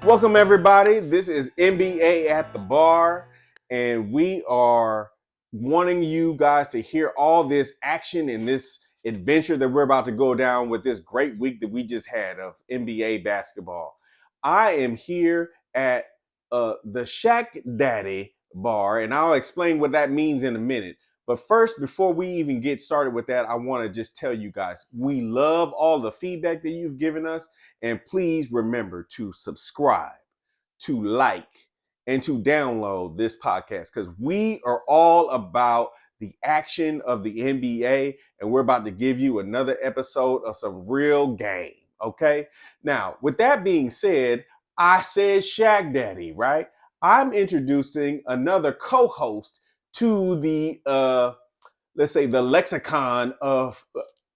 Welcome, everybody. This is NBA at the Bar, and we are wanting you guys to hear all this action and this adventure that we're about to go down with this great week that we just had of NBA basketball. I am here at the Shaq Daddy Bar, and I'll explain what that means in a minute. But first, before we even get started with that, I want to just tell you guys, we love all the feedback that you've given us. And please remember to subscribe, to like, and to download this podcast because we are all about the action of the NBA. And we're about to give you another episode of some real game. Okay. Now, with that being said, I said Shaq Daddy, right? I'm introducing another co-host to the let's say the lexicon of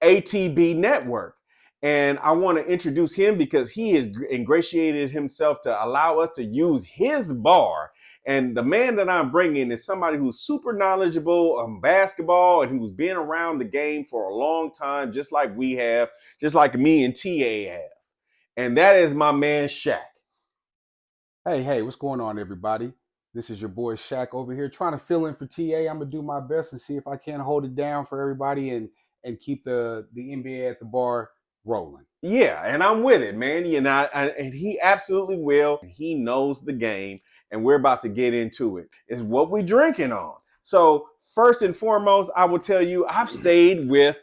ATB Network. And I want to introduce him because he has ingratiated himself to allow us to use his bar. And the man that I'm bringing is somebody who's super knowledgeable on basketball and who's been around the game for a long time, just like we have, just like me and TA have. And that is my man, Shaq. Hey, what's going on, everybody? This is your boy Shaq over here trying to fill in for TA. I'm going to do my best and see if I can hold it down for everybody and keep the NBA at the bar rolling. Yeah, and I'm with it, man. You know, and he absolutely will. He knows the game, and we're about to get into it. It's what we drinking on. So first and foremost, I will tell you, I've stayed with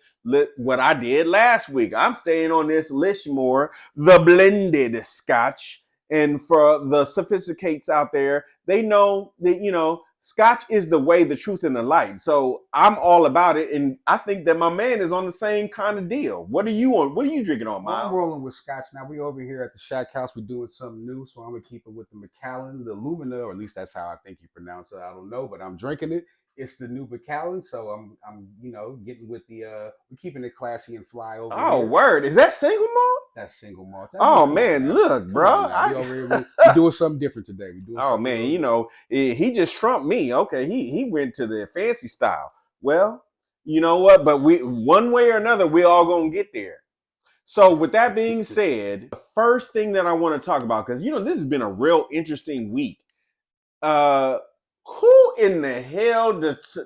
what I did last week. I'm staying on this Lishmore, the blended Scotch. And for the sophisticates out there, they know that, Scotch is the way, the truth, and the light. So I'm all about it. And I think that my man is on the same kind of deal. What are you on? What are you drinking on, Miles? I'm rolling with Scotch. Now, we over here at the Shaq House. We're doing something new. So I'm going to keep it with the Macallan, the Lumina, or at least that's how I think you pronounce it. I don't know, but I'm drinking it. It's the new Macallan, so I'm getting with the we're keeping it classy and fly over here. Oh, word. Is that single malt? That's single malt. Oh man, look, bro. We're doing something different today. Oh man, he just trumped me. Okay, he went to the fancy style. Well, you know what? But we one way or another, we all gonna get there. So with that being said, the first thing that I want to talk about, because this has been a real interesting week. Who in the hell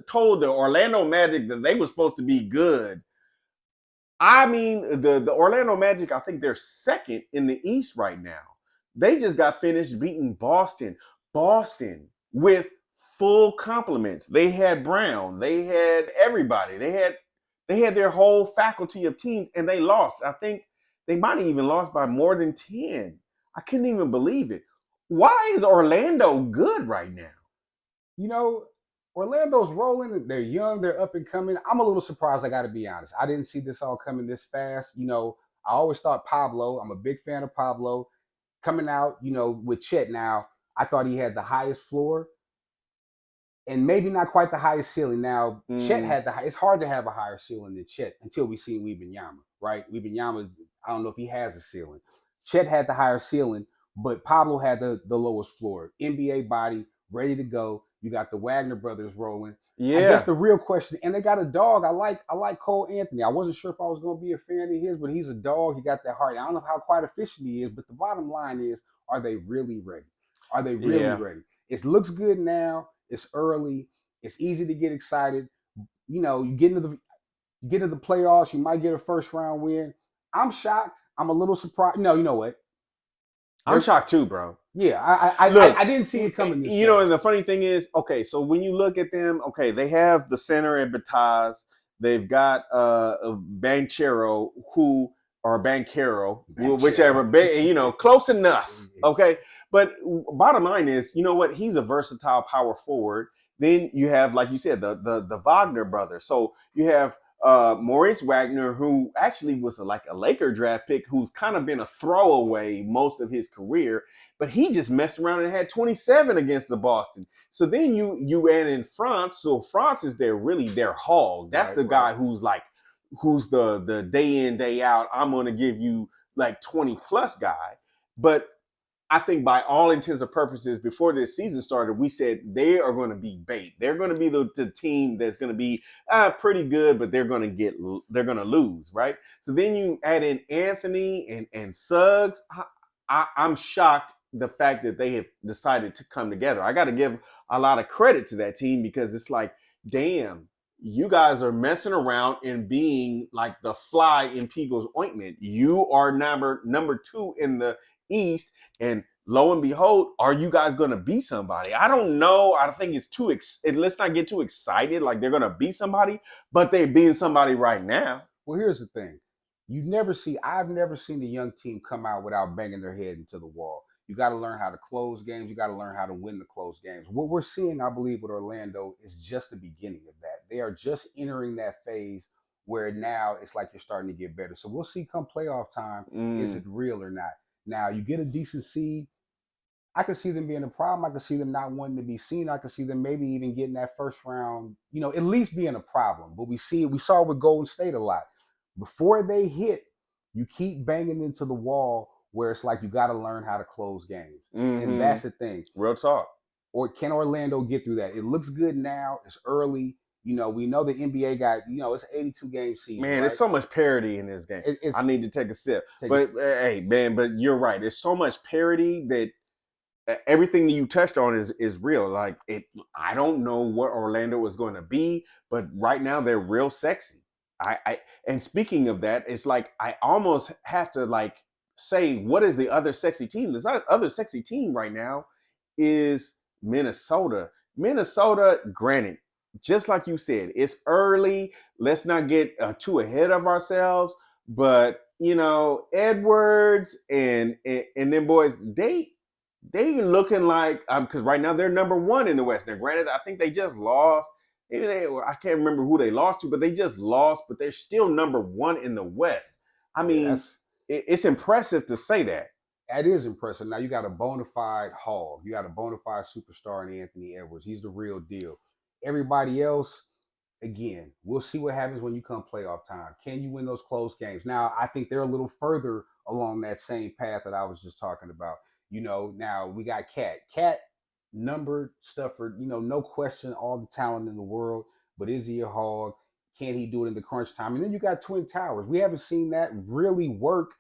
told the Orlando Magic that they were supposed to be good? I mean, the Orlando Magic, I think they're second in the East right now. They just got finished beating Boston. Boston with full compliments. They had Brown. They had everybody. They had their whole faculty of teams, and they lost. I think they might have even lost by more than 10. I couldn't even believe it. Why is Orlando good right now? Orlando's rolling. They're young. They're up and coming. I'm a little surprised, I got to be honest. I didn't see this all coming this fast. I always thought Pablo, I'm a big fan of Pablo, coming out, with Chet now, I thought he had the highest floor and maybe not quite the highest ceiling. Now, Chet had it's hard to have a higher ceiling than Chet until we see Wembanyama, right? Wembanyama, I don't know if he has a ceiling. Chet had the higher ceiling, but Pablo had the lowest floor. NBA body, ready to go. You got the Wagner brothers rolling. Yeah. I guess the real question, and they got a dog. I like Cole Anthony. I wasn't sure if I was going to be a fan of his, but he's a dog. He got that heart. I don't know how quite efficient he is, but the bottom line is, are they really ready? Are they really ready? It looks good now. It's early. It's easy to get excited. You get into the playoffs. You might get a first round win. I'm shocked. I'm a little surprised. No, you know what? I'm shocked too, bro. Yeah, I didn't see it coming. And the funny thing is, okay, so when you look at them, okay, they have the center at Bataz. They've got Banchero, whichever, close enough. Okay, but bottom line is, you know what? He's a versatile power forward. Then you have, like you said, the Wagner brothers. So you have Maurice Wagner, who actually was like a Laker draft pick, who's kind of been a throwaway most of his career, but he just messed around and had 27 against the Boston. So then you add in France. So France is their hog. That's the guy who's the day in, day out, I'm going to give you like 20 plus guy. But I think by all intents and purposes, before this season started, we said they are going to be bait. They're going to be the team that's going to be pretty good, but they're going to lose, right? So then you add in Anthony and Suggs. I'm shocked the fact that they have decided to come together. I got to give a lot of credit to that team because it's like, damn, you guys are messing around and being like the fly in people's ointment. You are number 2 in the East, and lo and behold, are you guys going to be somebody? I don't know. I think it's let's not get too excited like they're going to be somebody, but they're being somebody right now. Well, here's the thing. I've never seen a young team come out without banging their head into the wall. You got to learn how to close games. You got to learn how to win the close games. What we're seeing, I believe, with Orlando is just the beginning of that. They are just entering that phase where now it's like you're starting to get better. So we'll see come playoff time, is it real or not? Now, you get a decent seed. I could see them being a problem. I could see them not wanting to be seen. I could see them maybe even getting that first round, at least being a problem. But we saw it with Golden State a lot. Before they hit, you keep banging into the wall where it's like you got to learn how to close games. And that's the thing. Real talk. Or can Orlando get through that? It looks good now. It's early. We know the NBA got, it's an 82-game season. Man, right? there's so much parity in this game. I need to take a sip. Hey, man, but you're right. There's so much parity that everything that you touched on is real. Like I don't know what Orlando is going to be, but right now they're real sexy. And speaking of that, it's like I almost have to like say, what is the other sexy team? The other sexy team right now is Minnesota. Minnesota, granted, just like you said, it's early. Let's not get too ahead of ourselves. But Edwards and them boys, they looking like because right now they're number 1 in the West. Now, granted, I think they just lost. I can't remember who they lost to, but they just lost. But they're still number 1 in the West. I mean, it's impressive to say that. That is impressive. Now you got a bona fide hog. You got a bona fide superstar in Anthony Edwards. He's the real deal. Everybody else, again, we'll see what happens when you come playoff time. Can you win those close games? Now, I think they're a little further along that same path that I was just talking about. Now we got Cat. Cat numbered Stafford, no question, all the talent in the world, but is he a hog? Can he do it in the crunch time? And then you got Twin Towers. We haven't seen that really work.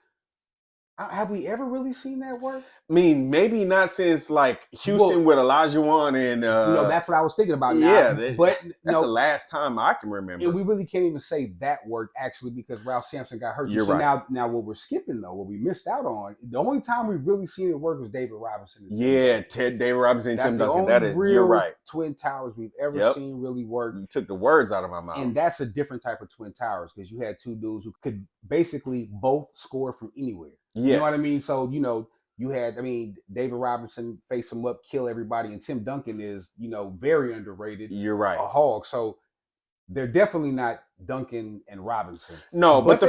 Have we ever really seen that work? I mean, maybe not since like Houston with Olajuwon and that's what I was thinking about now. Yeah, but that's the last time I can remember. And we really can't even say that worked actually because Ralph Sampson got hurt. You're right. Now what we're skipping though, what we missed out on, the only time we've really seen it work was David Robinson. David Robinson and Tim Duncan. That is real you're right. Twin Towers we've ever seen really work. You took the words out of my mouth. And that's a different type of Twin Towers because you had 2 dudes who could basically both score from anywhere. Yes. You know what I mean? So, you had, David Robinson face him up, kill everybody, and Tim Duncan is, very underrated. You're right. A hog. So they're definitely not Duncan and Robinson. No, but the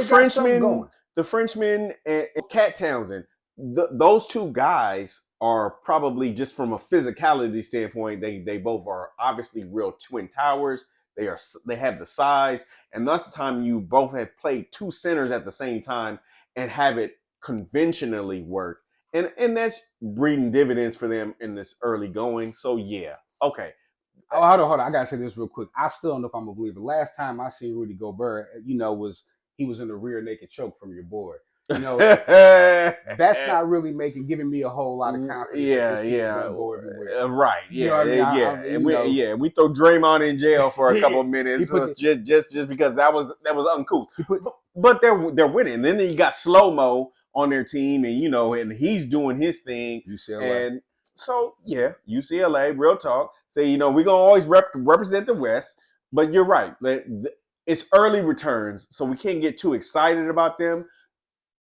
Frenchman and Cat Townsend, those 2 guys are probably just from a physicality standpoint, they both are obviously real Twin Towers. They have the size, and that's the time you both have played 2 centers at the same time and have it conventionally work. And that's breeding dividends for them in this early going. So yeah. Okay. Oh, hold on. I gotta say this real quick. I still don't know if I'm a believer. Last time I seen Rudy Gobert, was he was in the rear naked choke from your boy. That's not really giving me a whole lot of confidence. Right. Yeah. We throw Draymond in jail for a couple of minutes just because that was uncouth. But they're winning. And then you got Slow-Mo on their team, and and he's doing his thing. UCLA. And so UCLA, real talk. Say we're gonna always represent the West, but you're right. It's early returns, so we can't get too excited about them.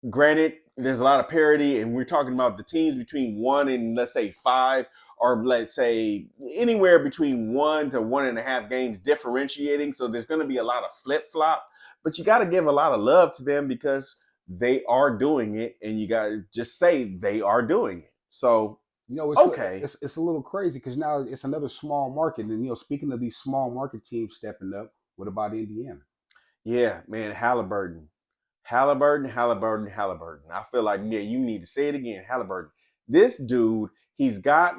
Granted, there's a lot of parity, and we're talking about the teams between 1 and let's say 5, or let's say anywhere between 1 to 1.5 games differentiating. So there's going to be a lot of flip flop, but you got to give a lot of love to them because they are doing it, and you got to just say they are doing it. So it's a little crazy because now it's another small market, and speaking of these small market teams stepping up, what about Indiana? Yeah, man, Haliburton. I feel like, you need to say it again. Haliburton. This dude, he's got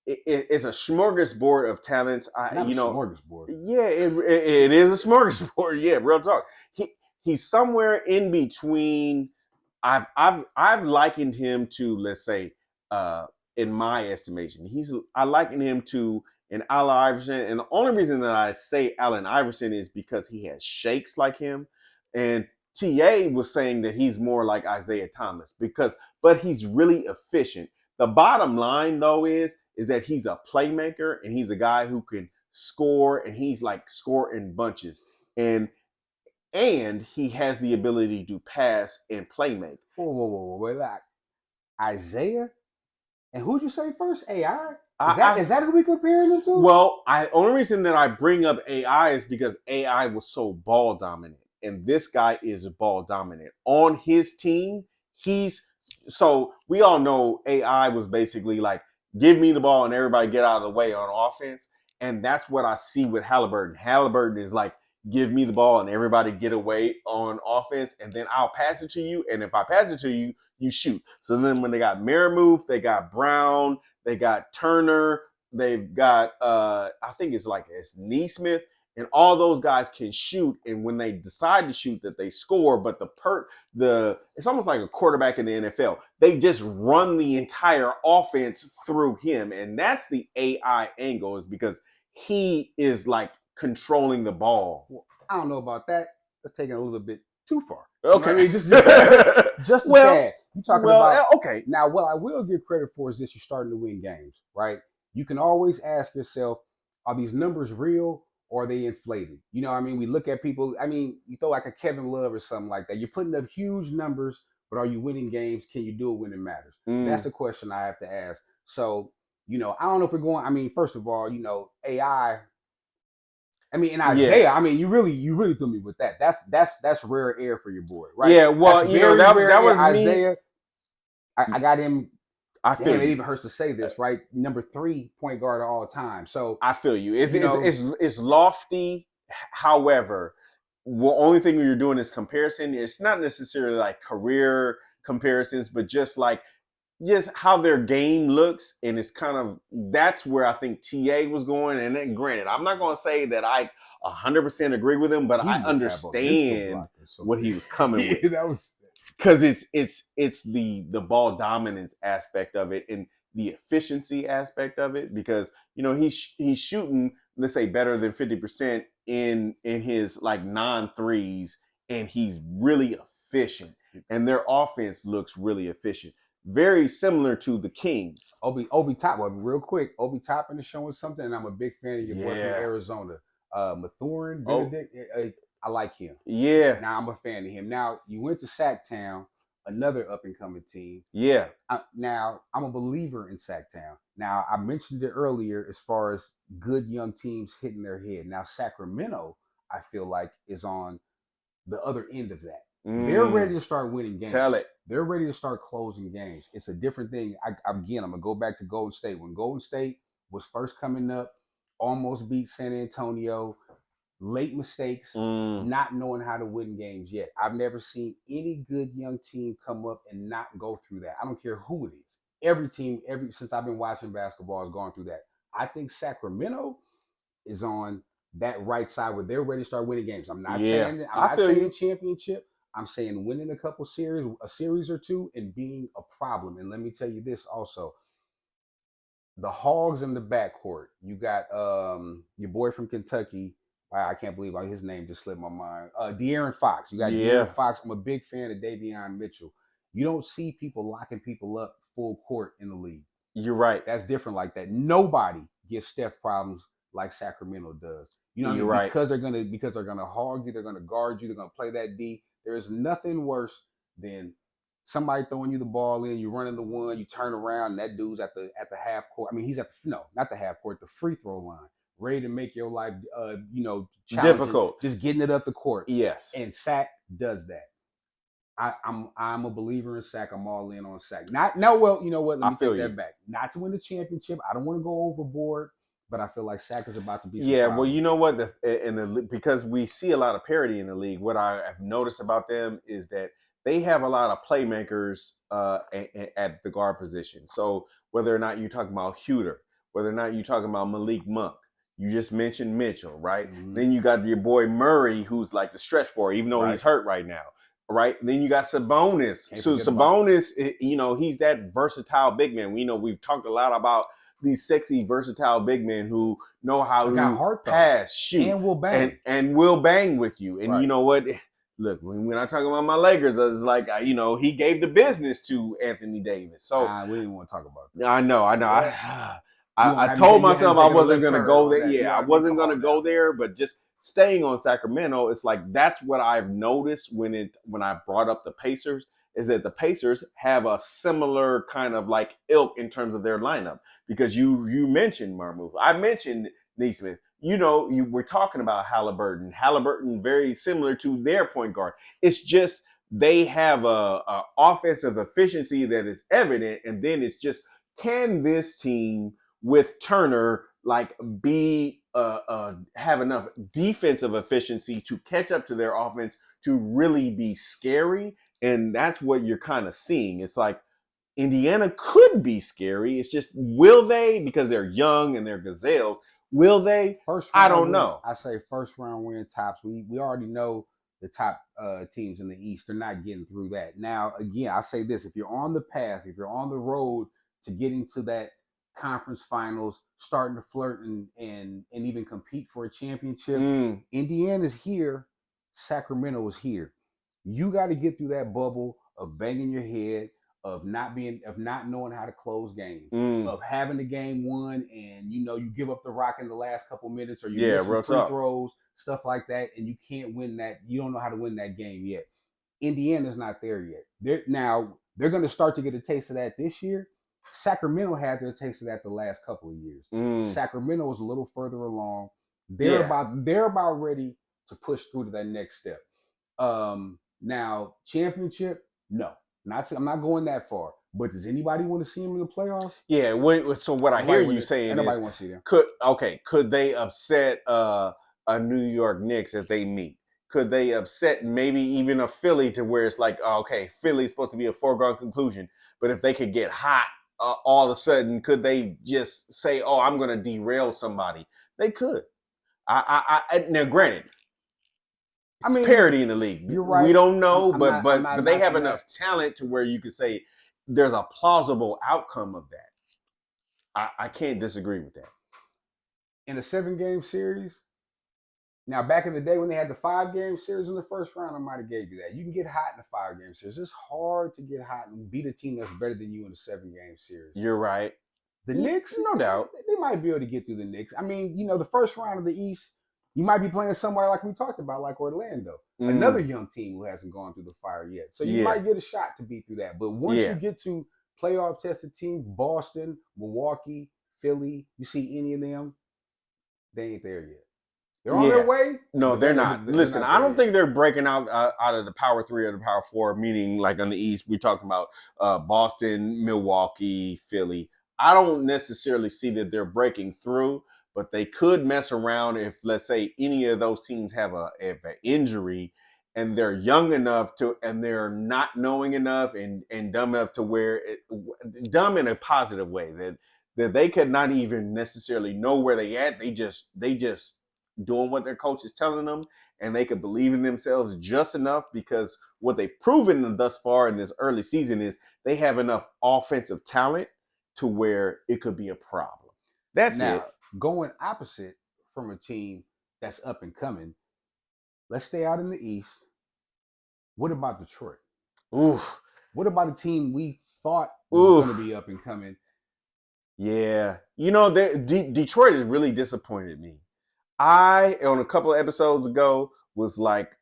it's a smorgasbord of talents. Smorgasbord. Yeah, it is a smorgasbord. Yeah, real talk. He's somewhere in between I've likened him to, let's say, in my estimation, I liken him to an Allen Iverson, and the only reason that I say Allen Iverson is because he has shakes like him, and TA was saying that he's more like Isaiah Thomas but he's really efficient. The bottom line though is that he's a playmaker and he's a guy who can score, and he's like score in bunches, and he has the ability to pass and play make. Whoa. Wait, like Isaiah? And who'd you say first? AI? Is that who we comparing him to? Well, only reason that I bring up AI is because AI was so ball dominant, and this guy is ball dominant on his team. So we all know AI was basically like, give me the ball and everybody get out of the way on offense, and that's what I see with Haliburton. Haliburton is like, give me the ball and everybody get away on offense, and then I'll pass it to you, and if I pass it to you, you shoot. So then when they got Maramouth, they got Brown, they got Turner, they've got I think it's Neesmith, and all those guys can shoot, and when they decide to shoot that they score, but it's almost like a quarterback in the NFL. They just run the entire offense through him, and that's the AI angle, is because he is like controlling the ball. Well, I don't know about that. That's taking a little bit too far. Okay. You know what I mean? just a tad. You talking about okay. Now, what I will give credit for is this: you're starting to win games, right? You can always ask yourself, are these numbers real or are they inflated? You know what I mean? We look at people, I mean, you throw like a Kevin Love or something like that. You're putting up huge numbers, but are you winning games? Can you do it when it matters? That's the question I have to ask. So, I don't know if we're going, first of all, AI. And Isaiah, Yeah. you really threw me with that. That's rare air for your boy, right? Yeah, well, that was Isaiah. me. I got him. I feel it even hurts to say this, right? Number 3 point guard of all time. So I feel you. It's lofty. However, the only thing you're doing is comparison. It's not necessarily like career comparisons, but just how their game looks, and it's kind of, that's where I think TA was going. And then, granted, I'm not going to say that I 100% agree with him, but I understand what he was coming with. That was because it's the ball dominance aspect of it and the efficiency aspect of it, because he's shooting, let's say, better than 50% in his like non-threes, and he's really efficient, and their offense looks really efficient. Very similar to the Kings. Obi Toppin, real quick. Obi Toppin is showing something, and I'm a big fan of your boy from Arizona. Mathurin, Benedict, I like him. Yeah. Now I'm a fan of him. Now you went to Sacktown, another up and coming team. Yeah. Now I'm a believer in Sacktown. Now I mentioned it earlier as far as good young teams hitting their head. Now Sacramento, I feel like, is on the other end of that. They're ready to start winning games. Tell it. They're ready to start closing games. It's a different thing. I'm going to go back to Golden State. When Golden State was first coming up, almost beat San Antonio, late mistakes, not knowing how to win games yet. I've never seen any good young team come up and not go through that. I don't care who it is. Every team, since I've been watching basketball, has gone through that. I think Sacramento is on that right side where they're ready to start winning games. I'm not saying championship. I'm saying winning a series or two, and being a problem. And let me tell you this also. The Hogs in the backcourt. You got your boy from Kentucky. Wow, I can't believe his name just slipped my mind. De'Aaron Fox. You got De'Aaron Fox. I'm a big fan of Davion Mitchell. You don't see people locking people up full court in the league. You're right. That's different like that. Nobody gets Steph problems like Sacramento does. You know, you're right. Because they're gonna hog you, they're gonna guard you, they're gonna play that D. There's nothing worse than somebody throwing you the ball in, you run into one, you turn around, and that dude's at the half court. He's at not the half court, the free throw line, ready to make your life, difficult. Just getting it up the court. Yes. And Sac does that. I'm a believer in Sac. I'm all in on Sac. Let me take that back. Not to win the championship. I don't want to go overboard. But I feel like Sac is about to be. Well, you know what? Because we see a lot of parity in the league. What I have noticed about them is that they have a lot of playmakers at the guard position. So whether or not you're talking about Huter, whether or not you're talking about Malik Monk, you just mentioned Mitchell, right? Mm-hmm. Then you got your boy Murray, who's like the stretch four, even though he's hurt right now. right? Then you got Sabonis. Can't So forget about Sabonis, he's that versatile big man. We know we've talked a lot about these sexy, versatile big men who know how got to heart, though. pass, shoot, and will bang. and will bang with you. And Right. you know what? Look, when I talk about my Lakers, it's like he gave the business to Anthony Davis. So we didn't want to talk about that. I know. Yeah. I told myself I wasn't going to go there. That. Yeah, I wasn't going to go there, but just staying on Sacramento, it's like that's what I've noticed when I brought up the Pacers is that the Pacers have a similar kind of like ilk in terms of their lineup because you mentioned Marmouth. I mentioned Neesmith. You were talking about Haliburton. Haliburton very similar to their point guard. It's just they have a offensive efficiency that is evident, and then it's just can this team with Turner like be have enough defensive efficiency to catch up to their offense to really be scary? And that's what you're kind of seeing. It's like Indiana could be scary. It's just will they, because they're young and they're gazelles, will they? I don't know. I say first round win tops. We already know the top teams in the East. They're not getting through that. Now, again, I say this: if you're on the path, if you're on the road to getting to that conference finals, starting to flirt and even compete for a championship, Indiana's here. Sacramento is here. You got to get through that bubble of banging your head, of not knowing how to close games, of having the game won, and you give up the rock in the last couple minutes, or you miss some free throws, stuff like that, and you can't win that. You don't know how to win that game yet. Indiana's not there yet. They're going to start to get a taste of that this year. Sacramento had their taste of that the last couple of years. Sacramento was a little further along. They're about ready to push through to that next step. Now, championship, no. I'm not going that far. But does anybody want to see him in the playoffs? Yeah. So what I hear you saying nobody is, wants to see them. Could they upset a New York Knicks if they meet? Could they upset maybe even a Philly to where it's like, Philly's supposed to be a foregone conclusion, but if they could get hot all of a sudden, could they just say, "Oh, I'm going to derail somebody"? They could. Now, granted. Parity in the league. You're right. We don't know, but they have enough talent to where you could say there's a plausible outcome of that. I can't disagree with that. In a 7-game series, now back in the day when they had the 5-game series in the first round, I might have gave you that. You can get hot in a 5-game series. It's hard to get hot and beat a team that's better than you in a 7-game series. You're right. The Knicks, no doubt, they might be able to get through the Knicks. I mean, the first round of the East, you might be playing somewhere like we talked about, like Orlando, another young team who hasn't gone through the fire yet. So you might get a shot to beat through that. But once you get to playoff tested teams, Boston, Milwaukee, Philly, you see any of them, they ain't there yet. They're on their way. No, they're not. Listen, I don't think they're breaking out of the Power 3 or the Power 4, meaning like on the East, we're talking about Boston, Milwaukee, Philly. I don't necessarily see that they're breaking through, but they could mess around if, let's say, any of those teams have an injury and they're young enough to, and they're not knowing enough and dumb enough to where, dumb in a positive way, that they could not even necessarily know where they at. They just doing what their coach is telling them, and they could believe in themselves just enough because what they've proven thus far in this early season is they have enough offensive talent to where it could be a problem. That's it. Going opposite from a team that's up and coming, let's stay out in the East. What about Detroit? Oof. What about a team we thought was going to be up and coming? Yeah. Detroit has really disappointed me. I, on a couple of episodes ago, was like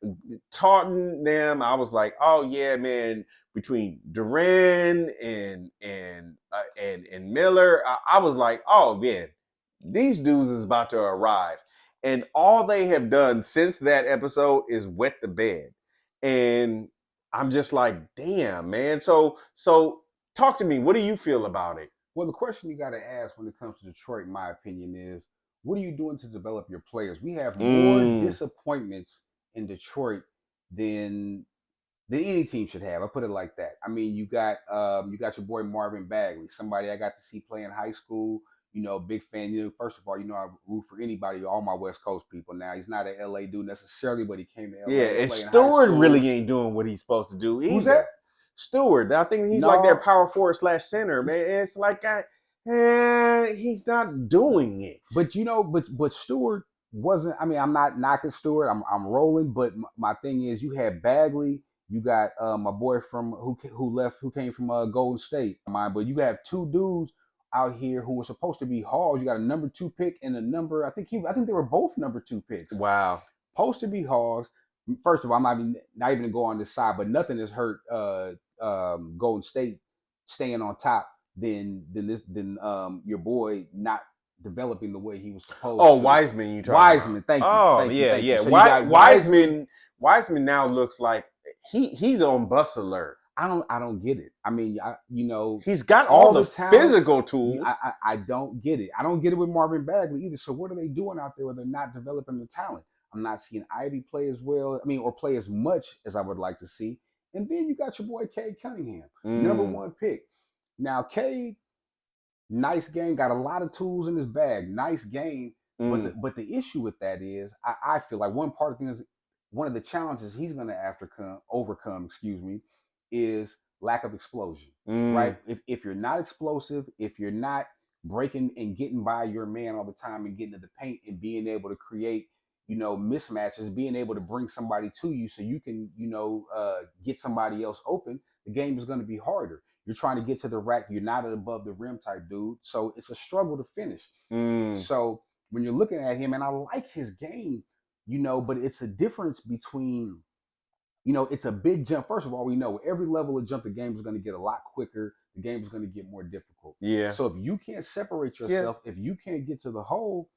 taunting them. I was like, "Oh yeah, man!" Between Duran and Miller, I was like, "Oh man, these dudes is about to arrive." And all they have done since that episode is wet the bed, and I'm just like, "Damn, man!" So talk to me. What do you feel about it? Well, the question you got to ask when it comes to Detroit, in my opinion, is what are you doing to develop your players? We have more disappointments in Detroit than any team should have. I put it like that. I mean, you got your boy Marvin Bagley, somebody I got to see play in high school. big fan. First of all, I root for anybody, all my West Coast people. Now, he's not an LA dude necessarily, but he came to LA Yeah, to and play in high Stewart school. really ain't doing what he's supposed to do either. Who's that? Stewart. I think he's like their power forward / center. Man, it's like he's not doing it. But but Stewart wasn't. I mean, I'm not knocking Stewart. I'm rolling. But my thing is, you had Bagley. You got my boy from who came from Golden State. But you have two dudes out here who were supposed to be hogs. You got a number 2 pick and a number. I think they were both number 2 picks. Wow. Supposed to be hogs. First of all, I'm not even gonna go on this side, but nothing has hurt Golden State staying on top than your boy not developing the way he was supposed to. Oh, Wiseman, you talking Wiseman, about. thank you. Oh, thank yeah, you. yeah. So Wiseman now looks like he's on bus alert. I don't get it. I mean, he's got all the talent, physical tools. I don't get it. I don't get it with Marvin Bagley either. So what are they doing out there where they're not developing the talent? I'm not seeing Ivy play as well. I mean, or play as much as I would like to see. And then you got your boy Cade Cunningham, number 1 pick. Now, Cade, nice game, got a lot of tools in his bag. Nice game. But the issue with that is, I feel like one of the challenges he's going to have to overcome, is lack of explosion, right? If you're not explosive, if you're not breaking and getting by your man all the time and getting to the paint and being able to create, mismatches, being able to bring somebody to you so you can, get somebody else open, the game is going to be harder. You're trying to get to the rack. You're not an above the rim type dude. So it's a struggle to finish. So when you're looking at him, and I like his game, but it's a difference between, it's a big jump. First of all, we know every level of jump, the game is going to get a lot quicker. The game is going to get more difficult. Yeah. So if you can't separate yourself, if you can't get to the hole,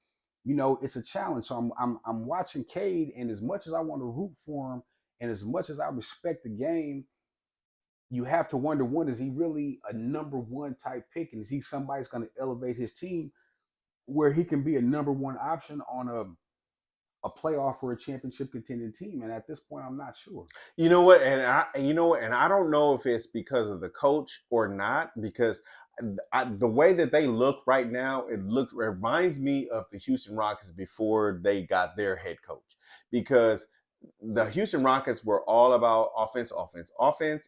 it's a challenge. So I'm watching Cade, and as much as I want to root for him, and as much as I respect the game, you have to wonder, one, is he really a number 1 type pick? And is he somebody that's going to elevate his team where he can be a number 1 option on a playoff or a championship contending team? And at this point, I'm not sure. You know what? And I don't know if it's because of the coach or not, because the way that they look right now, it reminds me of the Houston Rockets before they got their head coach, because the Houston Rockets were all about offense,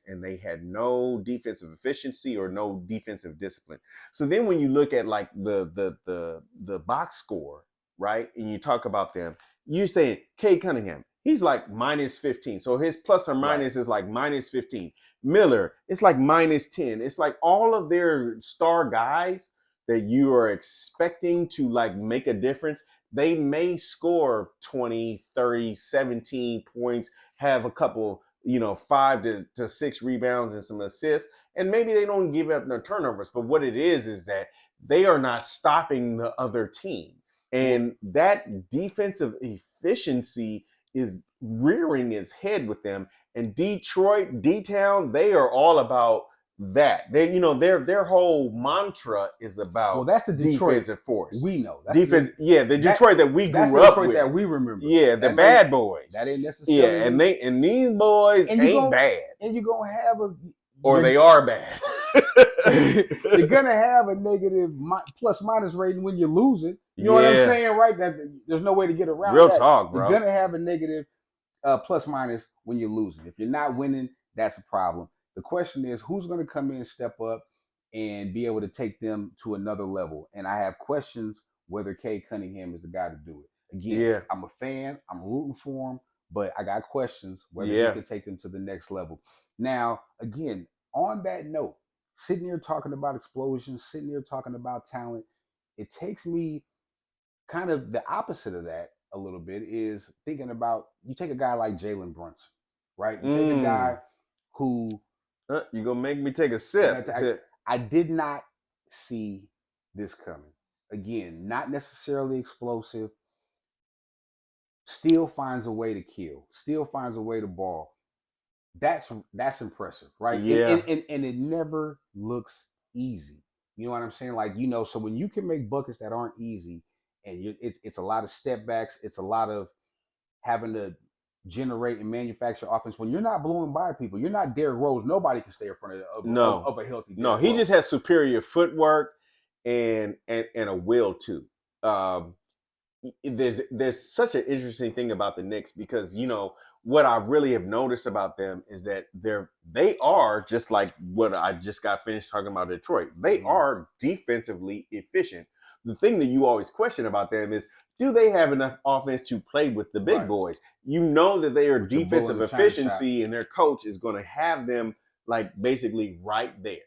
and they had no defensive efficiency or no defensive discipline. So then when you look at like the box score, right, and you talk about them, you say Cade Cunningham, he's like minus 15. So his plus or minus is like minus 15. Miller, it's like minus 10. It's like all of their star guys that you are expecting to like make a difference, they may score 20, 30, 17 points, have a couple, 5 to 6 rebounds and some assists, and maybe they don't give up no turnovers. But what it is that they are not stopping the other team. And that defensive efficiency is rearing its head with them. And Detroit, D-Town, they are all about that. They, their whole mantra is about that's the Detroit defensive force. We know. That's the Detroit that we grew up with. That's the Detroit that we remember. Yeah, the bad boys. That ain't necessarily. Yeah, and these boys ain't bad. And you're gonna have they are bad. You're gonna have a negative plus minus rating when you're losing. You know what I'm saying, right? That there's no way to get around Real that. talk, bro. You're gonna have a negative plus minus when you're losing. If you're not winning, that's a problem. The question is, who's going to come in, step up, and be able to take them to another level? And I have questions whether Cade Cunningham is the guy to do it. Again, I'm a fan. I'm rooting for him. But I got questions whether he can take them to the next level. Now, again, on that note, sitting here talking about explosions, sitting here talking about talent, it takes me kind of the opposite of that a little bit, is thinking about, you take a guy like Jalen Brunson, right? You take a guy who... you're going to make me take a sip. I did not see this coming. Again, not necessarily explosive. Still finds a way to kill. Still finds a way to ball. That's impressive, right? Yeah. And it never looks easy. You know what I'm saying? Like, so when you can make buckets that aren't easy, and it's a lot of step backs, it's a lot of having to generate and manufacture offense. When you're not blowing by people, you're not Derrick Rose. Nobody can stay in front of a healthy Derrick No, he Rose. just has superior footwork, and a will too. Um, there's such an interesting thing about the Knicks because what I really have noticed about them is that they are just like what I just got finished talking about Detroit. They are defensively efficient. The thing that you always question about them is, do they have enough offense to play with the big boys? You know that they are With your bull in defensive the China efficiency, and their coach is going to have them like basically right there.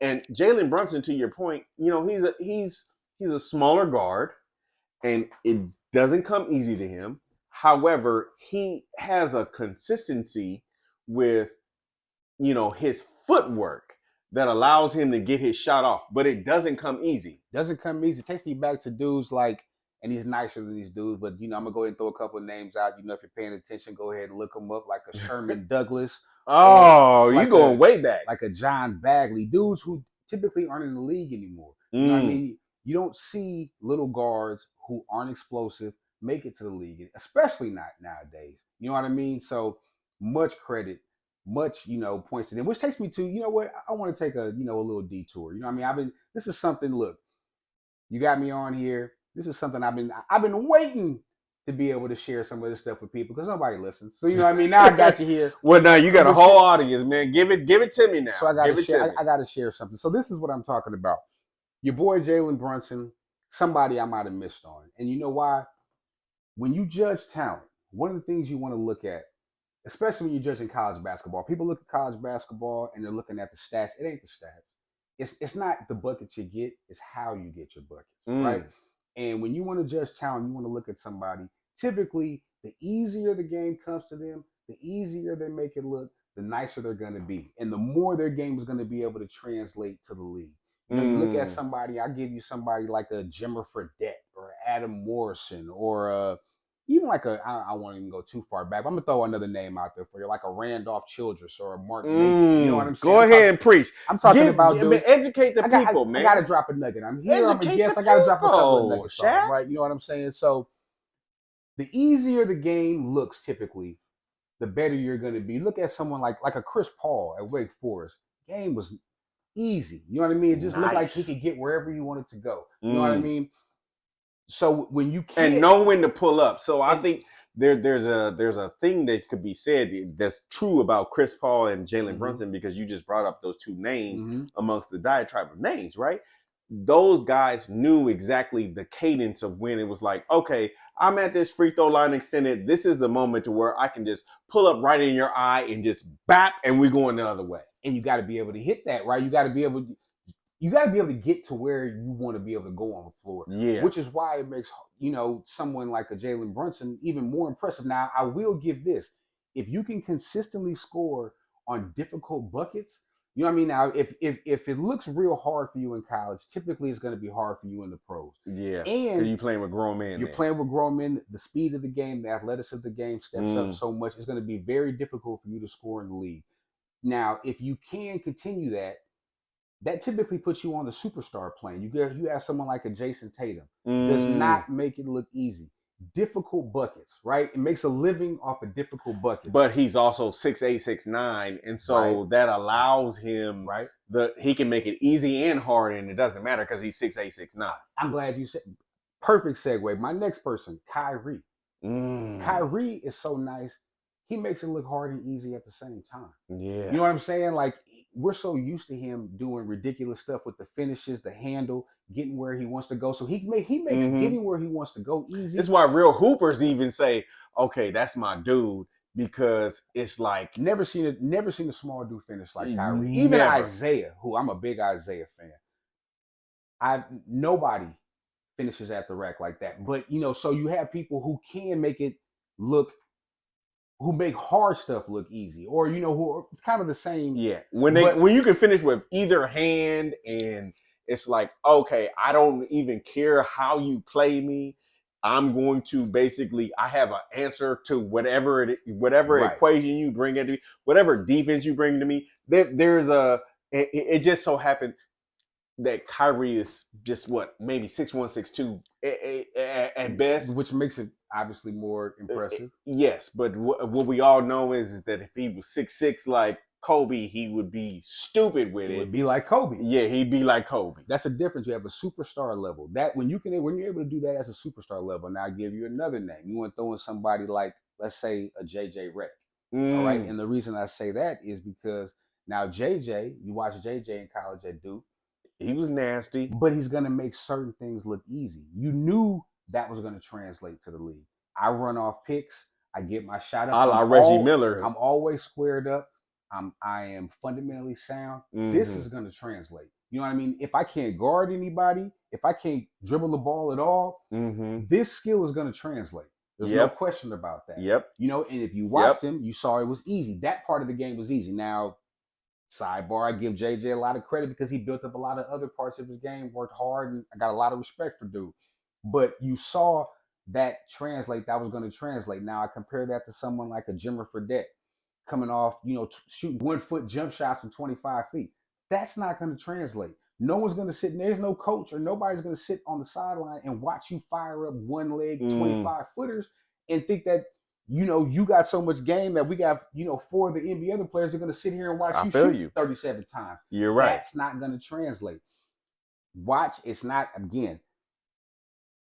And Jalen Brunson, to your point, he's a smaller guard, and it doesn't come easy to him. However, he has a consistency with his footwork that allows him to get his shot off, but it doesn't come easy. Doesn't come easy. It takes me back to dudes like, and he's nicer than these dudes, but I'm gonna go ahead and throw a couple of names out. If you're paying attention, go ahead and look them up, like a Sherman Douglas. Oh, you going way back. Like a John Bagley. Dudes who typically aren't in the league anymore. You know what I mean? You don't see little guards who aren't explosive make it to the league, especially not nowadays. You know what I mean? So much credit, much points to them, which takes me to what I want to take a a little detour. You know what I mean? This is something. Look, you got me on here. This is something I've been waiting to be able to share some of this stuff with people because nobody listens. So what I mean? Now I got you here. Well, now you got a whole audience, man. Give it to me now. So I got to share something. So this is what I'm talking about. Your boy Jalen Brunson, somebody I might have missed on. And you know why? When you judge talent, one of the things you want to look at, especially when you're judging college basketball, people look at college basketball and they're looking at the stats. It ain't the stats. It's not the buckets you get, it's how you get your buckets, right? And when you want to judge talent, you want to look at somebody. Typically, the easier the game comes to them, the easier they make it look, the nicer they're going to be. And the more their game is going to be able to translate to the league. You look at somebody, I give you somebody like a Jimmer Fredette or Adam Morrison or even like I won't even go too far back, but I'm going to throw another name out there for you, like a Randolph Childress or a Mark Macon. You know what I'm saying? Go ahead and preach. I'm talking about educate the people, man. I got to drop a nugget. I'm here. I'm a guest. I got to drop a couple of nuggets on, right? You know what I'm saying? So the easier the game looks typically, the better you're going to be. Look at someone like a Chris Paul at Wake Forest. Game was easy. You know what I mean? It just looked like he could get wherever he wanted to go. You know what I mean? So when you can't and know when to pull up. So I think there's a thing that could be said that's true about Chris Paul and Jalen Brunson, because you just brought up those two names amongst the diatribe of names, right? Those guys knew exactly the cadence of when it was like, okay, I'm at this free throw line extended. This is the moment to where I can just pull up right in your eye and just bap, and we're going the other way. And you got to be able to hit that, right? You got to be able to get to where you want to be able to go on the floor. Yeah. Which is why it makes, someone like a Jalen Brunson even more impressive. Now, I will give this. If you can consistently score on difficult buckets, you know what I mean? Now, if it looks real hard for you in college, typically it's going to be hard for you in the pros. Yeah. And you're playing with grown men. You're playing with grown men. The speed of the game, the athleticism of the game steps up so much. It's going to be very difficult for you to score in the league. Now, if you can continue that typically puts you on the superstar plane. You have someone like a Jason Tatum. Does not make it look easy. Difficult buckets, right? It makes a living off of difficult buckets. But he's also 6'8", 6'9", and so that allows him he can make it easy and hard, and it doesn't matter because he's 6'8", 6'9". I'm glad you said. Perfect segue. My next person, Kyrie. Kyrie is so nice. He makes it look hard and easy at the same time. Yeah. You know what I'm saying? Like, we're so used to him doing ridiculous stuff with the finishes, the handle, getting where he wants to go. So he makes getting where he wants to go easy. That's why real hoopers even say, okay, that's my dude, because it's like never seen a small dude finish like Kyrie. Even Isaiah, who I'm a big Isaiah fan. Nobody finishes at the rack like that. But so you have people who can make it look, who make hard stuff look easy, or who it's kind of the same. Yeah, when you can finish with either hand, and it's like, okay, I don't even care how you play me. I'm going to I have an answer to whatever equation you bring into me, whatever defense you bring to me. It just so happened that Kyrie is just maybe 6'1", 6'2" at best, which makes it obviously more impressive. Yes, but what we all know is that if he was 6'6" like Kobe, he would be stupid with it. It would be like Kobe. Yeah, he'd be like Kobe. That's the difference. You have a superstar level. That when you're able to do that as a superstar level. Now I give you another name. You want to throw in somebody like, let's say, a JJ Redick. All right. And the reason I say that is because now JJ, you watch JJ in college at Duke. He was nasty. But he's gonna make certain things look easy. You knew that was gonna translate to the league. I run off picks, I get my shot up. A la Reggie Miller. I'm always squared up. I am fundamentally sound. This is going to translate. You know what I mean? If I can't guard anybody, if I can't dribble the ball at all, this skill is going to translate. There's no question about that. You know, and if you watched him, you saw it was easy. That part of the game was easy. Now, sidebar, I give JJ a lot of credit because he built up a lot of other parts of his game, worked hard, and I got a lot of respect for dude. But you saw that translate. That was going to translate. Now, I compare that to someone like a Jimmer Fredette, coming off, you know, shooting 1 foot jump shots from 25 feet. That's not going to translate. No one's going to sit, there's no coach or nobody's going to sit on the sideline and watch you fire up one leg 25 footers and think that, you know, you got so much game that we got, you know, 4 of the NBA other players are going to sit here and watch you shoot 37 times. You're right. That's not going to translate. Watch, it's not, again,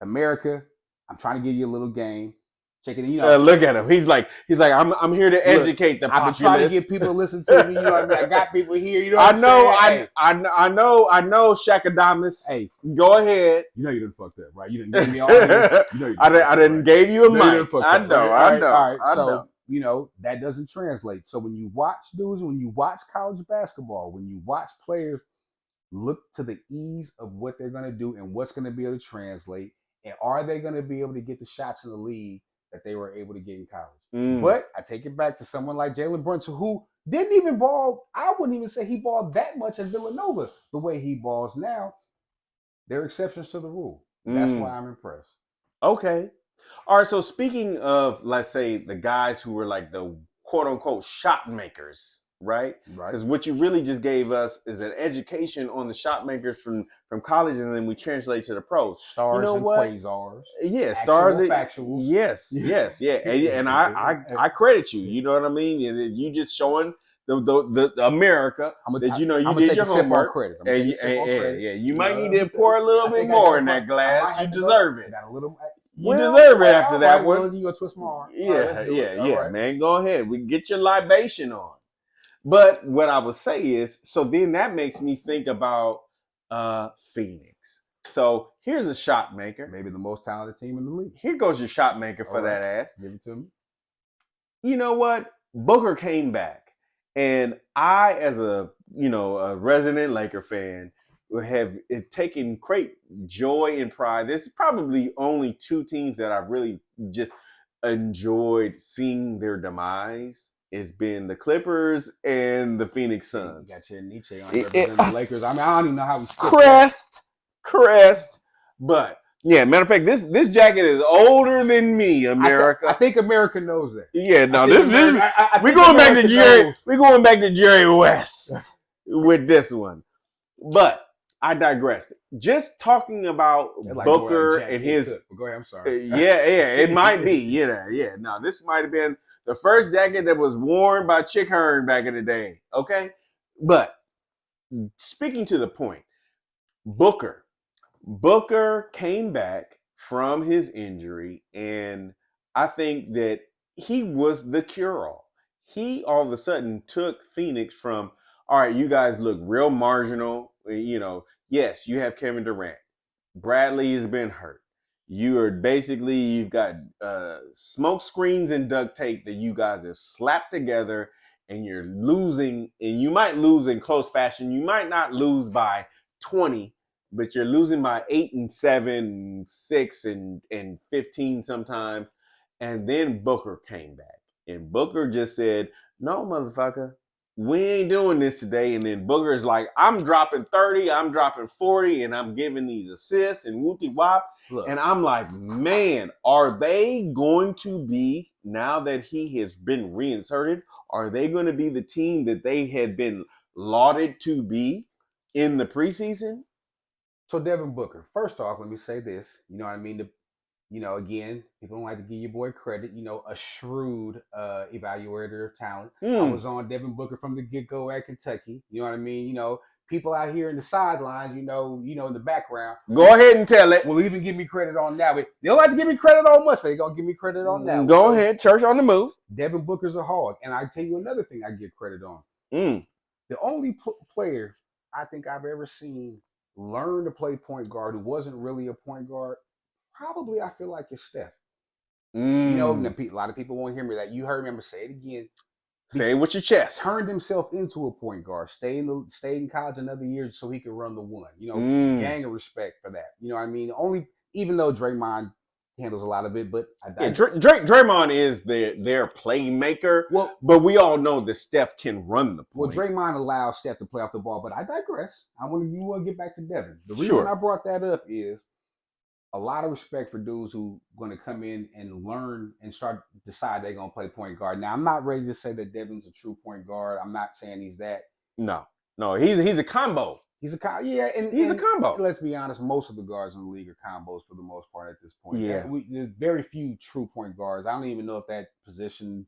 America, I'm trying to give you a little game. Check it, you know. Look at him. He's like, I'm here to educate the populace. I've been trying to get people to listen to me. You know what I mean? I got people here. You know what I'm saying? I know, Shaqadamus. Hey, go ahead. You know you didn't fuck that, right? You didn't give me all this. You know I didn't give you a mic. I know. All right. So, you know, that doesn't translate. So when you watch dudes, when you watch college basketball, when you watch players, look to the ease of what they're going to do and what's going to be able to translate. And are they going to be able to get the shots in the league that they were able to get in college? But I take it back to someone like Jalen Brunson, who didn't even ball. I wouldn't even say he balled that much at Villanova the way he balls now. There are exceptions to the rule. That's why I'm impressed. Okay. All right. So speaking of, let's say, the guys who were like the quote unquote shot makers, right? Because what you really just gave us is an education on the shot makers from college, and then we translate to the pros. Stars and quasars. Yeah, stars and factuals. Yes, yeah. And I credit you. You know what I mean? You just showing the America that you know you did your homework. You might need to pour a little bit more in that glass. You deserve it. You deserve it after that one. You gonna twist my arm? Yeah, man. Go ahead. We get your libation on. But what I would say is, so then that makes me think about Phoenix. So here's a shot maker. Maybe the most talented team in the league. Here goes your shot maker for that ass. Give it to me. You know what? Booker came back. And I, as a resident Laker fan, have taken great joy and pride. There's probably only 2 teams that I've really just enjoyed seeing their demise. It's been the Clippers and the Phoenix Suns. You got your Nietzsche on representing the Lakers. I mean, I don't even know how we crest. But yeah, matter of fact, this jacket is older than me, America. I think America knows that. Yeah, no, we're going back to Jerry West with this one. But I digress. Just talking about Booker and his. Go ahead. I'm sorry. Yeah, it might be. Yeah. No, this might have been the first jacket that was worn by Chick Hearn back in the day. Okay, but speaking to the point, Booker came back from his injury, and I think that he was the cure-all. He all of a sudden took Phoenix from, all right, you guys look real marginal. You know, yes, you have Kevin Durant. Bradley has been hurt. You've got smoke screens and duct tape that you guys have slapped together, and you're losing, and you might lose in close fashion. You might not lose by 20, but you're losing by 8 and 7, 6 and 15 sometimes. And then Booker came back, and Booker just said, "No, motherfucker, we ain't doing this today." And then Booker's like, "I'm dropping 30, I'm dropping 40, and I'm giving these assists and whoopty wop." And I'm like, man, are they going to be, now that he has been reinserted, are they going to be the team that they had been lauded to be in the preseason? So Devin Booker, first off, let me say this. You know what I mean? Again, people don't like to give your boy credit. A shrewd evaluator of talent. I Mm. was on Devin Booker from the get go at Kentucky. You know what I mean? People out here in the sidelines, in the background. Go ahead and tell it. Will even give me credit on that. They don't like to give me credit on much, but they're gonna give me credit on that. Go ahead, church on the move. Devin Booker's a hog, and I tell you another thing I give credit on. Mm. The only player I think I've ever seen learn to play point guard who wasn't really a point guard, probably I feel like it's Steph. Mm. A lot of people won't hear me that. You heard me. I'm gonna say it again. Say it with your chest. Turned himself into a point guard. Stayed in college another year so he could run the one. Gang of respect for that. You know what I mean? Even though Draymond handles a lot of it, but Draymond is their playmaker. Well, but we all know that Steph can run the point. Well, Draymond allows Steph to play off the ball, but I digress. You want to get back to Devin. The reason I brought that up is a lot of respect for dudes who going to come in and learn and decide they're going to play point guard. Now, I'm not ready to say that Devin's a true point guard. I'm not saying he's that. No, he's a combo. He's a combo. Let's be honest, most of the guards in the league are combos for the most part at this point. Yeah, there's very few true point guards. I don't even know if that position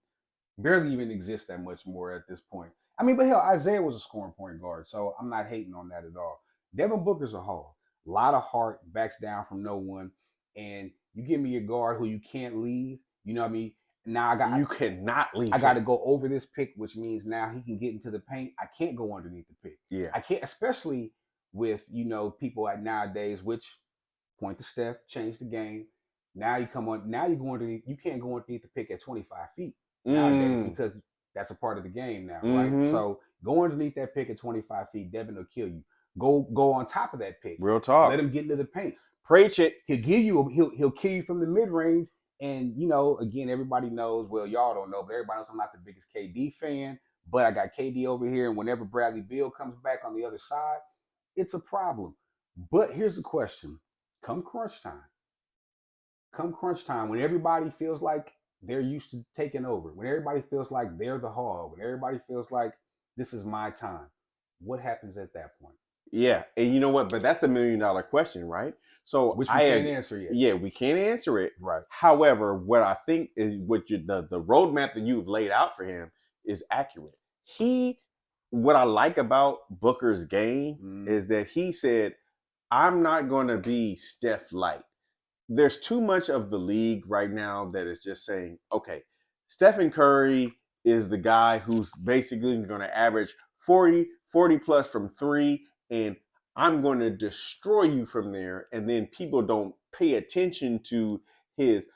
barely even exists that much more at this point. I mean, but hell, Isaiah was a scoring point guard, so I'm not hating on that at all. Devin Booker's a hog. A lot of heart, backs down from no one, and you give me a guard who you can't leave. You know what I mean? Now you cannot leave. I got to go over this pick, which means now he can get into the paint. I can't go underneath the pick. Yeah, I can't, especially with people at nowadays, which point to Steph, change the game. Now you come on. Now you go underneath. You can't go underneath the pick at 25 feet nowadays because that's a part of the game now, right? So go underneath that pick at 25 feet. Devin will kill you. Go on top of that pick. Real talk. Let him get into the paint. Preach it. He'll kill you from the mid range. And again, everybody knows. Well, y'all don't know, but everybody knows I'm not the biggest KD fan. But I got KD over here, and whenever Bradley Beal comes back on the other side, it's a problem. But here's the question: come crunch time, when everybody feels like they're used to taking over, when everybody feels like they're the hog, when everybody feels like this is my time, what happens at that point? Yeah, and you know what? But that's the $1 million question, right? So which we can't answer yet. Yeah, we can't answer it. Right. However, what I think is the roadmap that you've laid out for him is accurate. What I like about Booker's game is that he said, "I'm not going to be Steph light." There's too much of the league right now that is just saying, "Okay, Stephen Curry is the guy who's basically going to average 40 plus from three. And I'm going to destroy you from there." And then people don't pay attention to his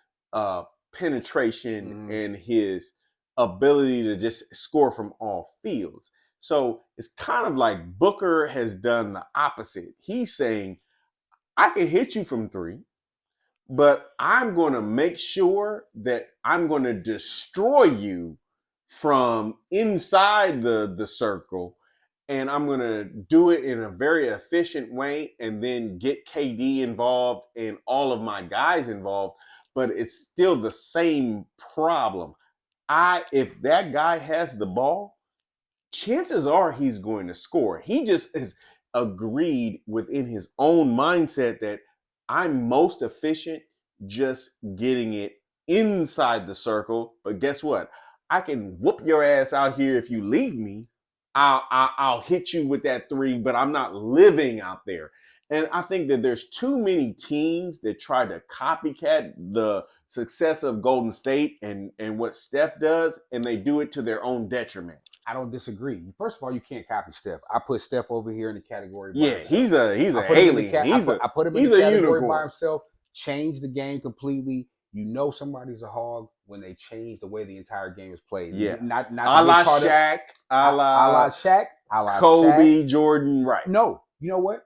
penetration and his ability to just score from all fields. So it's kind of like Booker has done the opposite. He's saying, I can hit you from three, but I'm going to make sure that I'm going to destroy you from inside the circle. And I'm going to do it in a very efficient way and then get KD involved and all of my guys involved. But it's still the same problem. If that guy has the ball, chances are he's going to score. He just has agreed within his own mindset that I'm most efficient just getting it inside the circle. But guess what? I can whoop your ass out here if you leave me. I'll hit you with that three, but I'm not living out there. And I think that there's too many teams that try to copycat the success of Golden State and what Steph does, and they do it to their own detriment. I don't disagree. First of all, you can't copy Steph. I put Steph over here in the category. Yeah, he's an alien. I put him in the category by himself. Changed the game completely. Somebody's a hog when they change the way the entire game is played. Yeah, not a la Shaq, a la Shaq, a la Kobe, Shaq. Jordan. Right? No, you know what?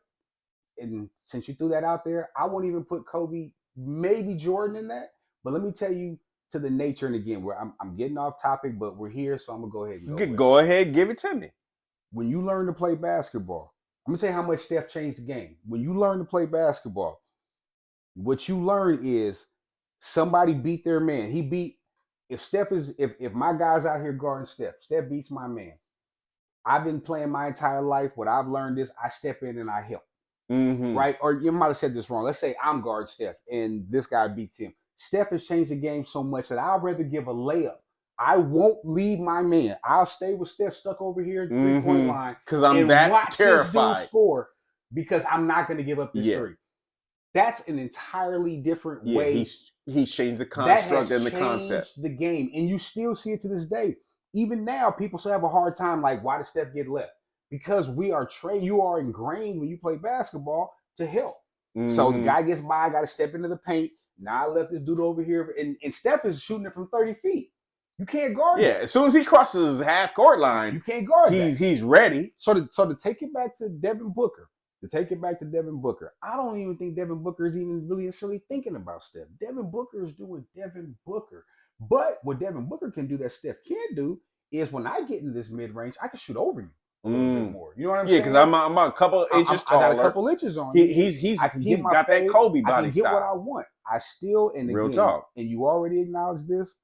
And since you threw that out there, I won't even put Kobe, maybe Jordan in that. But let me tell you to the nature, and again, where I'm getting off topic, but we're here, so I'm gonna go ahead and go ahead, give it to me. When you learn to play basketball, I'm gonna tell you how much Steph changed the game. When you learn to play basketball, what you learn is somebody beat their man. If my guy's out here guarding Steph beats my man. I've been playing my entire life. What I've learned is I step in and I help. right? Or you might have said this wrong. Let's say I'm guard Steph and this guy beats him. Steph has changed the game so much that I'd rather give a layup. I won't leave my man. I'll stay with Steph stuck over here at the 3-point line because I'm and that watch terrified. this dude score because I'm not going to give up this three. That's an entirely different way. He's changed the construct and the concept. The game, and you still see it to this day. Even now, people still have a hard time. Like, why does Steph get left? Because we are trained. You are ingrained when you play basketball to help. So the guy gets by, got to step into the paint. Now I left this dude over here, and Steph is shooting it from 30 feet. You can't guard that. As soon as he crosses his half court line, you can't guard that. He's ready. So to take it back to Devin Booker, I don't even think Devin Booker is even really necessarily thinking about Steph. Devin Booker is doing Devin Booker. But what Devin Booker can do that Steph can't do is when I get in this mid-range, I can shoot over you a little bit more. You know what I'm saying? Yeah, because I'm a couple inches taller. I got a couple inches on. He's got that Kobe body I can get style. what I want. I still, and real again, talk. And you already acknowledge this.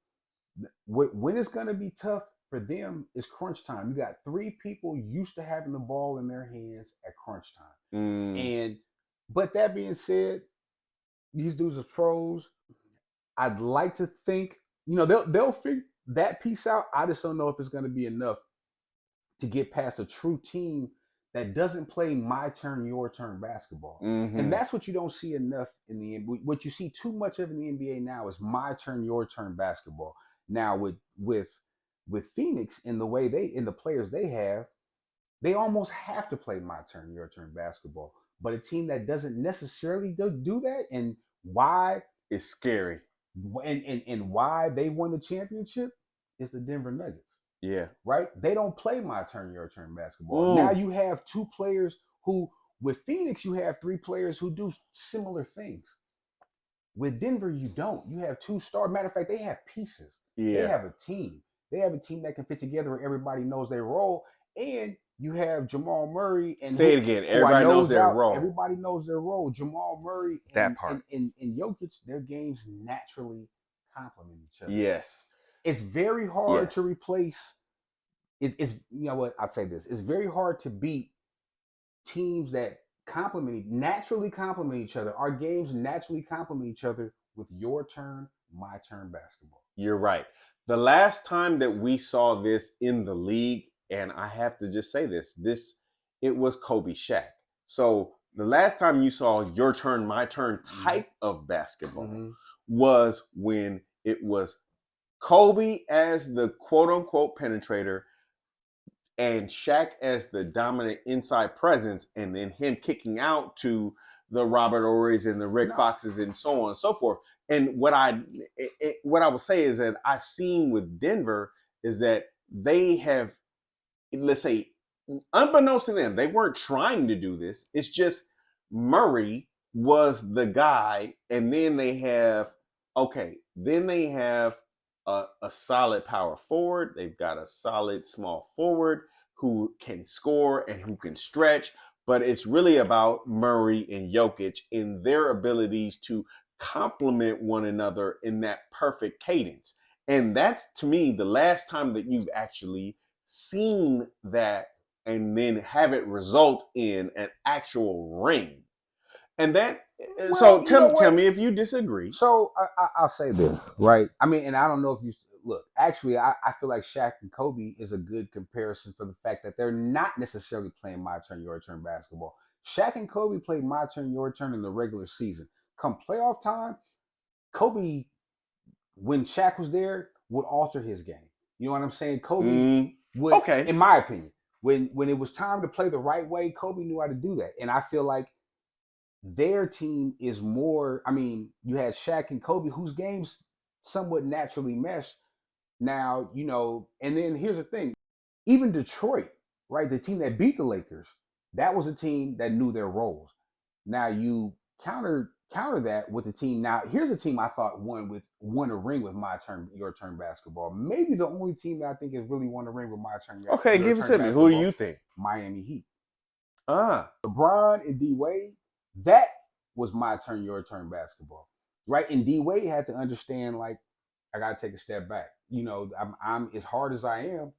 When it's going to be tough for them is crunch time. You got three people used to having the ball in their hands at crunch time. But that being said, these dudes are pros. I'd like to think, they'll figure that piece out. I just don't know if it's going to be enough to get past a true team that doesn't play my turn, your turn basketball. And that's what you don't see enough in the NBA. What you see too much of in the NBA now is my turn, your turn basketball. Now with Phoenix in the players they have, they almost have to play my turn, your turn basketball. But a team that doesn't necessarily do that, and why it's scary, and why they won the championship is the Denver Nuggets. Yeah. Right? They don't play my turn, your turn basketball. Now you have two players who, with Phoenix, you have three players who do similar things. With Denver, you don't. You have two stars. Matter of fact, they have pieces. Yeah. They have a team. They have a team that can fit together where everybody knows their role. And you have Jamal Murray and say it again. Everybody knows their role. Everybody knows their role. Jamal Murray that part. And Jokic, their games naturally complement each other. Yes. It's very hard to replace. It's you know what? I'd say this. It's very hard to beat teams that naturally complement each other. Our games naturally complement each other with your turn, my turn basketball. You're right. The last time that we saw this in the league, and I have to just say this, it was Kobe Shaq. So the last time you saw your turn, my turn type of basketball was when it was Kobe as the quote unquote penetrator and Shaq as the dominant inside presence, and then him kicking out to the Robert Ory's and the Rick Foxes and so on and so forth. And what I would say is that I've seen with Denver is that they have, let's say, unbeknownst to them, they weren't trying to do this. It's just Murray was the guy, and then they have a solid power forward. They've got a solid small forward who can score and who can stretch. But it's really about Murray and Jokic in their abilities to complement one another in that perfect cadence. And that's, to me, the last time that you've actually seen that and then have it result in an actual ring. And that, so tell me if you disagree. So I'll say this, right? I mean, and I don't know if you look, actually, I feel like Shaq and Kobe is a good comparison for the fact that they're not necessarily playing my turn, your turn basketball. Shaq and Kobe played my turn, your turn in the regular season. Come playoff time, Kobe, when Shaq was there, would alter his game. You know what I'm saying? Kobe would, in my opinion, when it was time to play the right way, Kobe knew how to do that. And I feel like their team is more, I mean, you had Shaq and Kobe, whose games somewhat naturally mesh. Now, and then here's the thing. Even Detroit, right, the team that beat the Lakers, that was a team that knew their roles. Now, you counter that with the team. Now, here's a team I thought won a ring with my turn, your turn basketball. Maybe the only team that I think has really won a ring with my turn. Okay, give it to me. Who do you think? Miami Heat. LeBron and D Wade. That was my turn, your turn basketball, right? And D Wade had to understand, like, I got to take a step back. I'm as hard as I am.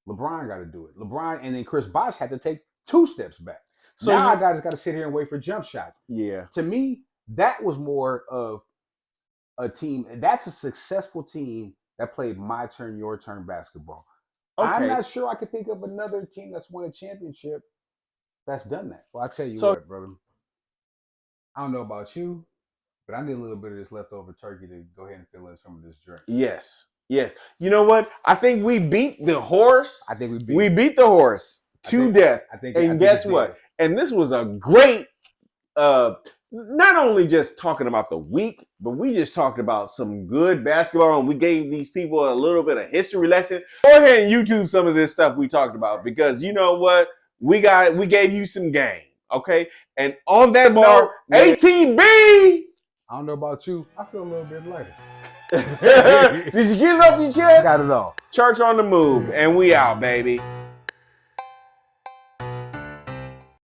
LeBron got to do it. LeBron and then Chris Bosh had to take 2 steps back. So now I just got to sit here and wait for jump shots. Yeah. To me, that was more of a team. That's a successful team that played my turn, your turn basketball. Okay. I'm not sure I could think of another team that's won a championship that's done that. Well, I tell you what, brother. I don't know about you, but I need a little bit of this leftover turkey to go ahead and fill in some of this drink. Yes. You know what? I think we beat the horse. I think we beat the horse to death. And guess what? And this was a great, not only just talking about the week, but we just talked about some good basketball, and we gave these people a little bit of history lesson. Go ahead and YouTube some of this stuff we talked about, because you know what? We gave you some game. Okay. And on that note, ATB. I don't know about you. I feel a little bit lighter. Did you get it off your chest? Got it all. Church on the move, and we out, baby.